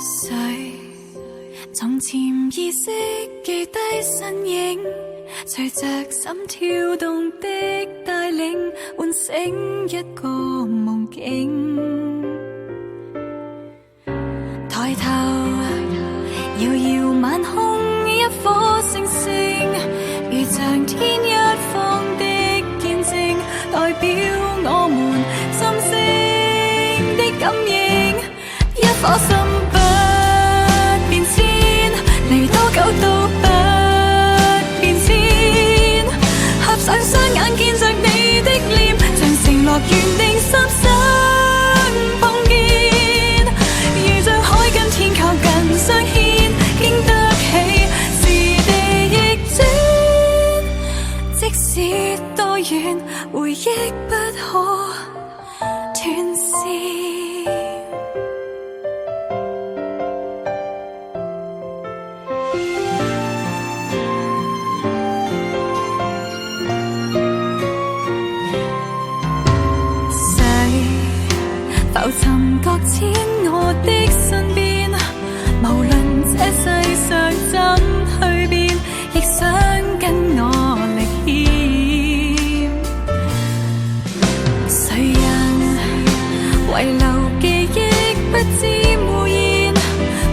誰從潛意識記低身影，隨着心跳動的帶領，喚醒一個夢境。抬頭遙遙晚空，一顆星星，如像天一方的見證，代表我們心聲的感應。一顆心不變遷，離多久都不變遷。合上雙眼見着你的臉，像承諾緣定心相碰見。如像海跟天靠近相牽，經得起時地逆轉。即使多遠，回憶不可斷線。浮沉擱淺我的身邊，無論這世上怎蛻變，亦想跟我歷險。誰人遺留記憶不知污染，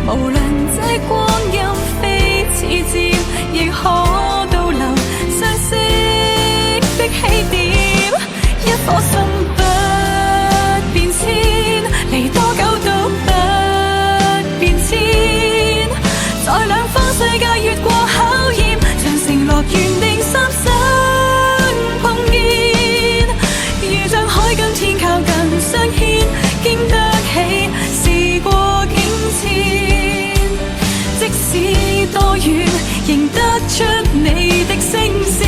無論這光陰非似箭，亦可倒流相識的起點。一顆心不變遷，離多久都不變遷。在兩方世界越過考驗，像承諾緣定心相碰見。如像海跟天靠近相牽，經得起時過境遷。即使多遠，認得出你的聲線。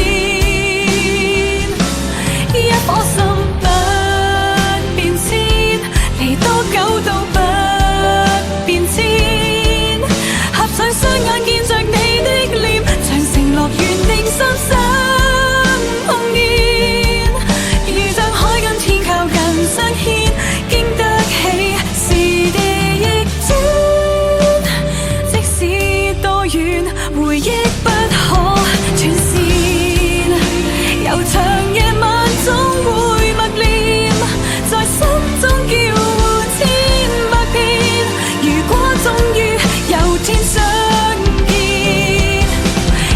一顆心不變遷，離多久都不變遷。合上雙眼見着你的臉，像承諾緣定心相碰見。如像海跟天靠近相牽，經得起時地逆轉。即使多遠，回憶不可斷線。悠長夜晚總會默念，在心中叫喚千百遍。如果終於有天相見，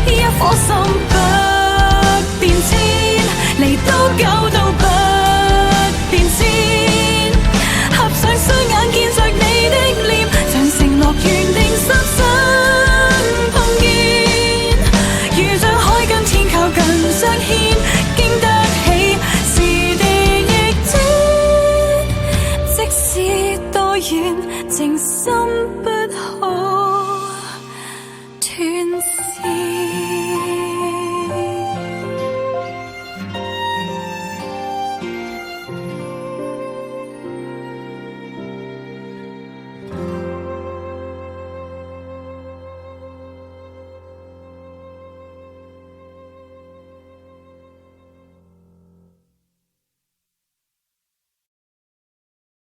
一顆心不變遷，離多久都不變遷。合上雙眼見着你的臉，像承諾緣定心相碰見。如像海跟天靠近相牽，經得起時地逆轉。即使多遠，情深不可斷線。